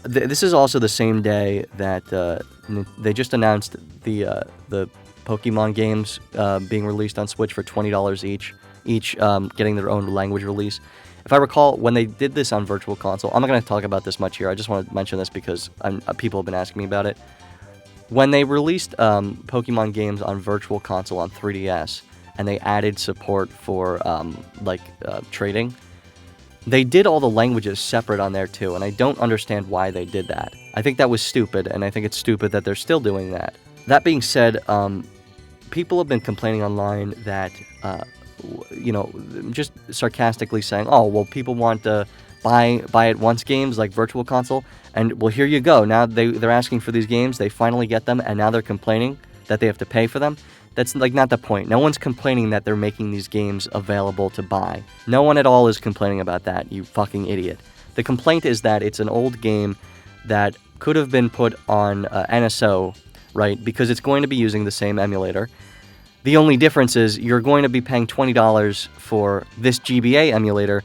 This is also the same day that they just announced the Pokemon games being released on Switch for $20 each getting their own language release. If I recall, when they did this on Virtual Console, I'm not going to talk about this much here. I just want to mention this because people have been asking me about it. When they released Pokemon games on Virtual Console on 3DS, and they added support for trading, they did all the languages separate on there too, and I don't understand why they did that. I think that was stupid, and I think it's stupid that they're still doing that. That being said, people have been complaining online that, just sarcastically saying, oh, well, people want to buy at once games like Virtual Console, and well, here you go. Now they're asking for these games, they finally get them, and now they're complaining that they have to pay for them. That's not the point. No one's complaining that they're making these games available to buy. No one at all is complaining about that, you fucking idiot. The complaint is that it's an old game that could have been put on NSO, right? Because it's going to be using the same emulator. The only difference is you're going to be paying $20 for this GBA emulator,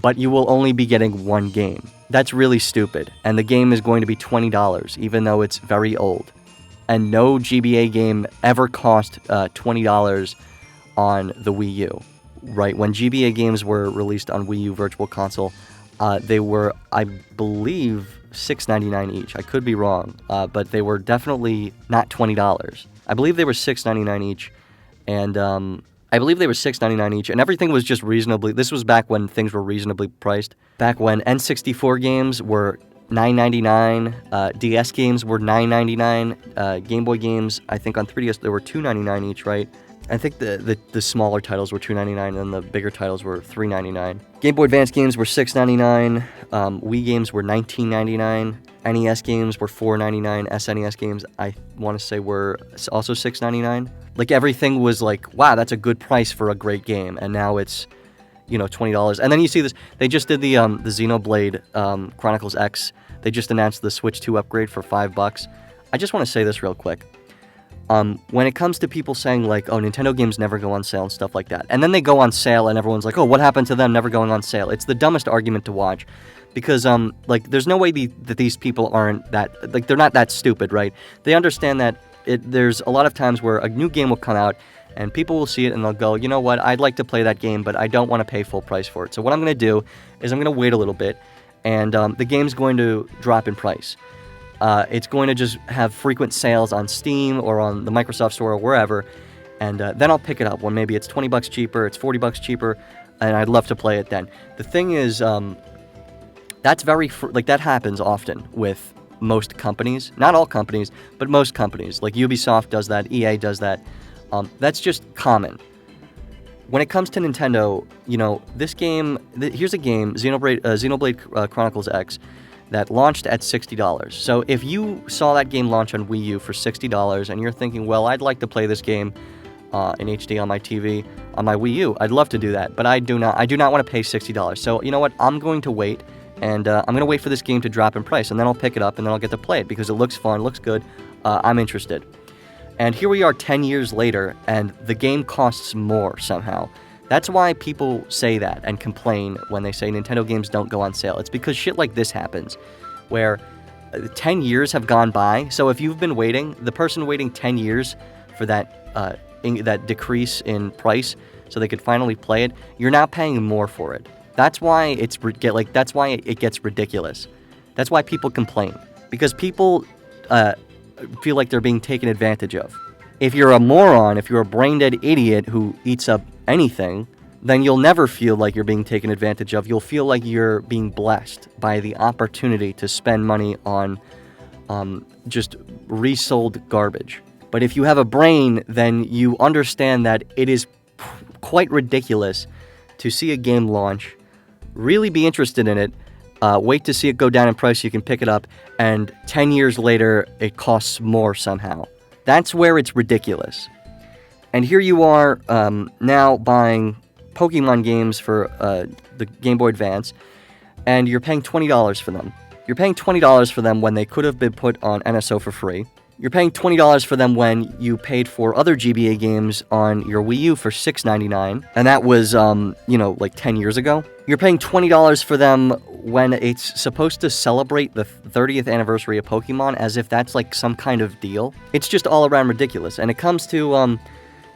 but you will only be getting one game. That's really stupid. And the game is going to be $20, even though it's very old. And no GBA game ever cost $20 on the Wii U, right? When GBA games were released on Wii U Virtual Console, they were, I believe, $6.99 each. I could be wrong, but they were definitely not $20. I believe they were $6.99 each, and and everything was just reasonably. This was back when things were reasonably priced. Back when N64 games were $9.99, DS games were $9.99, Game Boy games, I think on 3DS they were $2.99 each, right? I think the smaller titles were $2.99 and the bigger titles were $3.99. Game Boy Advance games were $6.99, Wii games were $19.99, NES games were $4.99, SNES games I want to say were also $6.99. Like everything was like, wow, that's a good price for a great game, and now it's $20. And then you see this, they just did the Xenoblade Chronicles X. They just announced the Switch 2 upgrade for $5. I just want to say this real quick. When it comes to people saying like, oh, Nintendo games never go on sale and stuff like that, and then they go on sale and everyone's like, oh, what happened to them never going on sale? It's the dumbest argument to watch. Because, there's no way that these people aren't that, they're not that stupid, right? They understand that there's a lot of times where a new game will come out, and people will see it and they'll go, you know what, I'd like to play that game, but I don't want to pay full price for it. So what I'm going to do is I'm going to wait a little bit, and the game's going to drop in price. It's going to just have frequent sales on Steam or on the Microsoft Store or wherever, and then I'll pick it up when maybe it's $20 cheaper, it's $40 cheaper, and I'd love to play it then. The thing is, that's that happens often with most companies. Not all companies, but most companies. Like Ubisoft does that, EA does that. That's just common. When it comes to Nintendo, this game, here's a game, Xenoblade Chronicles X, that launched at $60. So if you saw that game launch on Wii U for $60 and you're thinking, well, I'd like to play this game in HD on my TV, on my Wii U, I'd love to do that, but I do not want to pay $60. So you know what, I'm going to wait, and I'm going to wait for this game to drop in price, and then I'll pick it up, and then I'll get to play it, because it looks fun, looks good, I'm interested. And here we are 10 years later, and the game costs more somehow. That's why people say that and complain when they say Nintendo games don't go on sale. It's because shit like this happens, where 10 years have gone by. So if you've been waiting, the person waiting 10 years for that decrease in price so they could finally play it, you're now paying more for it. That's why that's why it gets ridiculous. That's why people complain, because people feel like they're being taken advantage of. If you're a moron, if you're a brain-dead idiot who eats up anything, then you'll never feel like you're being taken advantage of. You'll feel like you're being blessed by the opportunity to spend money on just resold garbage. But if you have a brain, then you understand that it is quite ridiculous to see a game launch, really be interested in it, wait to see it go down in price so you can pick it up, and 10 years later, it costs more somehow. That's where it's ridiculous. And here you are now buying Pokemon games for the Game Boy Advance, and you're paying $20 for them. You're paying $20 for them when they could have been put on NSO for free. You're paying $20 for them when you paid for other GBA games on your Wii U for $6.99, and that was, like 10 years ago. You're paying $20 for them when it's supposed to celebrate the 30th anniversary of Pokemon as if that's like some kind of deal. It's just all around ridiculous, and it comes to,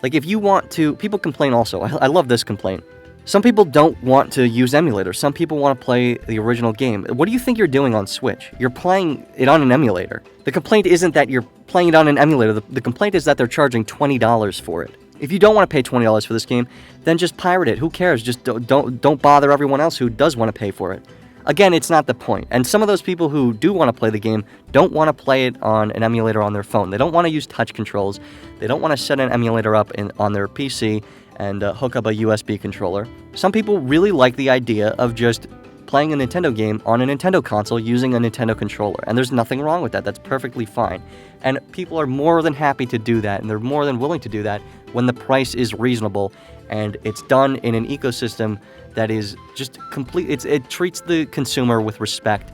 if you want to... People complain also. I love this complaint. Some people don't want to use emulators. Some people want to play the original game. What do you think you're doing on Switch? You're playing it on an emulator. The complaint isn't that you're playing it on an emulator. The complaint is that they're charging $20 for it. If you don't want to pay $20 for this game, then just pirate it. Who cares? Just don't bother everyone else who does want to pay for it. Again, it's not the point. And some of those people who do want to play the game don't want to play it on an emulator on their phone. They don't want to use touch controls. They don't want to set an emulator up on their PC and hook up a USB controller. Some people really like the idea of just playing a Nintendo game on a Nintendo console using a Nintendo controller, and there's nothing wrong with that. That's perfectly fine. And people are more than happy to do that, and they're more than willing to do that when the price is reasonable and it's done in an ecosystem that is just complete. It treats the consumer with respect,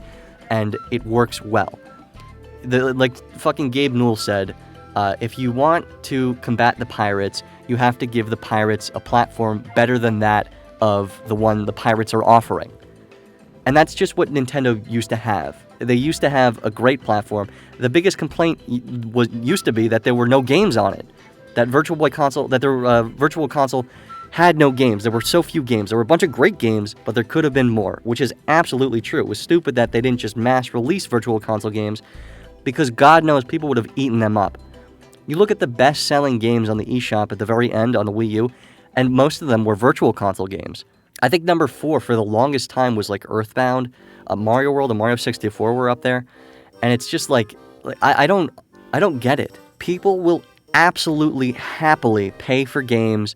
and it works well. Like fucking Gabe Newell said, if you want to combat the pirates, you have to give the pirates a platform better than that of the one the pirates are offering. And that's just what Nintendo used to have. They used to have a great platform. The biggest complaint used to be that there were no games on it. That their Virtual Console had no games. There were so few games. There were a bunch of great games, but there could have been more, which is absolutely true. It was stupid that they didn't just mass release Virtual Console games, because God knows people would have eaten them up. You look at the best-selling games on the eShop at the very end on the Wii U, and most of them were Virtual Console games. I think number 4 for the longest time was like Earthbound, Mario World, and Mario 64 were up there, and it's just like I don't get it. People will absolutely happily pay for games.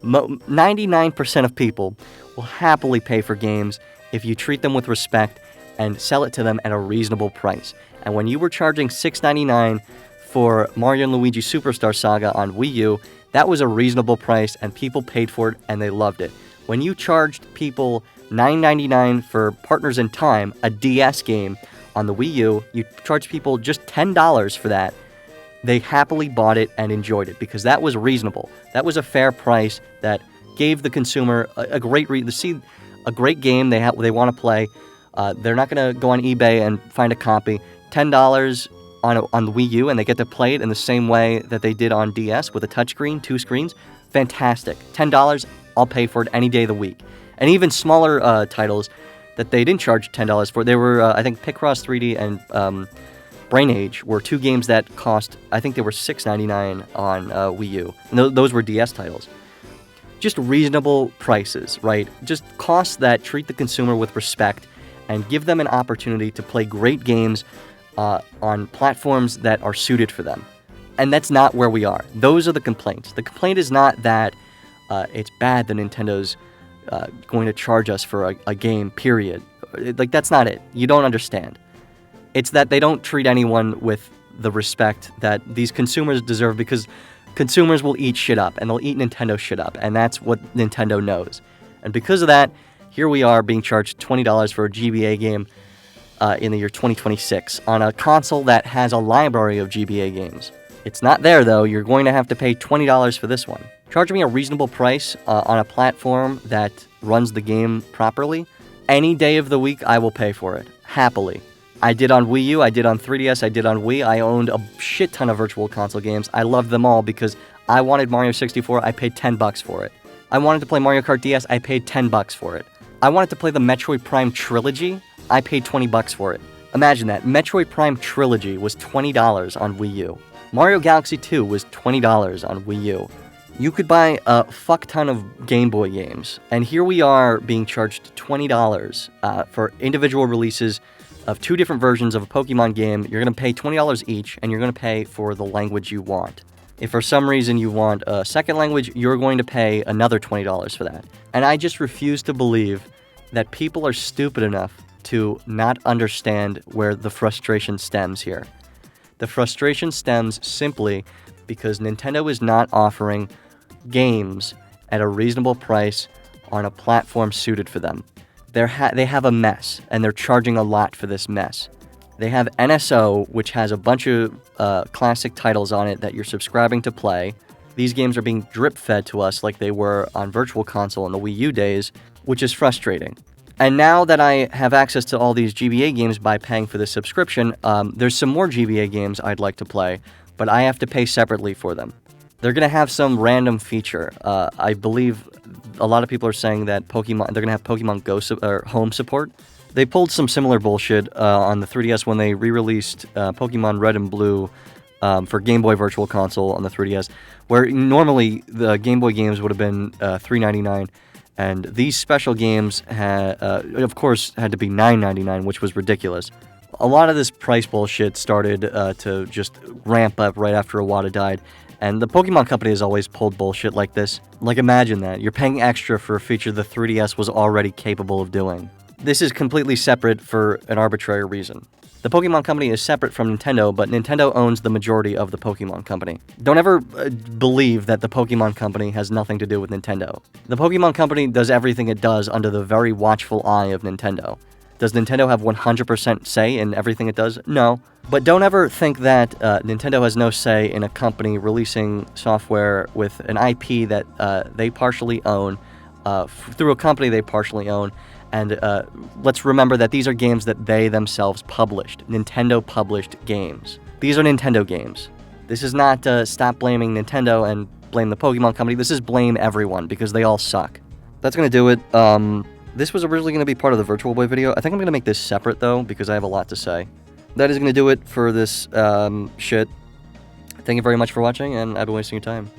99% of people will happily pay for games if you treat them with respect and sell it to them at a reasonable price. And when you were charging $6.99 for Mario and Luigi Superstar Saga on Wii U, that was a reasonable price, and people paid for it, and they loved it. When you charged people $9.99 for Partners in Time, a DS game, on the Wii U, you charged people just $10 for that. They happily bought it and enjoyed it, because that was reasonable. That was a fair price that gave the consumer a great a great game they want to play. They're not going to go on eBay and find a copy. $10 on the Wii U, and they get to play it in the same way that they did on DS with a touchscreen, 2 screens. Fantastic. $10, I'll pay for it any day of the week. And even smaller titles that they didn't charge $10 for. They were, I think, Picross 3D and Brain Age were 2 games that cost, I think they were $6.99 on Wii U. And those were DS titles. Just reasonable prices, right? Just costs that treat the consumer with respect and give them an opportunity to play great games on platforms that are suited for them. And that's not where we are. Those are the complaints. The complaint is not that it's bad that Nintendo's going to charge us for a game, period. That's not it. You don't understand. It's that they don't treat anyone with the respect that these consumers deserve, because consumers will eat shit up, and they'll eat Nintendo shit up, and that's what Nintendo knows. And because of that, here we are being charged $20 for a GBA game in the year 2026 on a console that has a library of GBA games. It's not there, though. You're going to have to pay $20 for this one. Charge me a reasonable price on a platform that runs the game properly. Any day of the week, I will pay for it. Happily. I did on Wii U, I did on 3DS, I did on Wii. I owned a shit ton of Virtual Console games. I loved them all because I wanted Mario 64, I paid $10 for it. I wanted to play Mario Kart DS, I paid $10 for it. I wanted to play the Metroid Prime Trilogy, I paid $20 for it. Imagine that. Metroid Prime Trilogy was $20 on Wii U. Mario Galaxy 2 was $20 on Wii U. You could buy a fuck ton of Gameboy games, and here we are being charged $20 for individual releases of 2 different versions of a Pokemon game. You're going to pay $20 each, and you're going to pay for the language you want. If for some reason you want a second language, you're going to pay another $20 for that. And I just refuse to believe that people are stupid enough to not understand where the frustration stems here. The frustration stems simply because Nintendo is not offering games at a reasonable price on a platform suited for them. They have a mess, and they're charging a lot for this mess. They have NSO, which has a bunch of classic titles on it that you're subscribing to play. These games are being drip-fed to us like they were on Virtual Console in the Wii U days, which is frustrating. And now that I have access to all these GBA games by paying for the subscription, there's some more GBA games I'd like to play, but I have to pay separately for them. They're going to have some random feature. I believe a lot of people are saying that they're going to have Pokemon Go home support. They pulled some similar bullshit on the 3DS when they re-released Pokemon Red and Blue for Game Boy Virtual Console on the 3DS, where normally the Game Boy games would have been $3.99, and these special games, of course, had to be $9.99, which was ridiculous. A lot of this price bullshit started to just ramp up right after Iwata died, and the Pokemon Company has always pulled bullshit like this. Like, imagine that. You're paying extra for a feature the 3DS was already capable of doing. This is completely separate for an arbitrary reason. The Pokemon Company is separate from Nintendo, but Nintendo owns the majority of the Pokemon Company. Don't ever believe that the Pokemon Company has nothing to do with Nintendo. The Pokemon Company does everything it does under the very watchful eye of Nintendo. Does Nintendo have 100% say in everything it does? No. But don't ever think that Nintendo has no say in a company releasing software with an IP that they partially own, through a company they partially own. And let's remember that these are games that they themselves published. Nintendo published games. These are Nintendo games. This is not stop blaming Nintendo and blame the Pokemon Company. This is blame everyone because they all suck. That's going to do it. This was originally going to be part of the Virtual Boy video. I think I'm going to make this separate, though, because I have a lot to say. That is going to do it for this shit. Thank you very much for watching, and I've been wasting your time.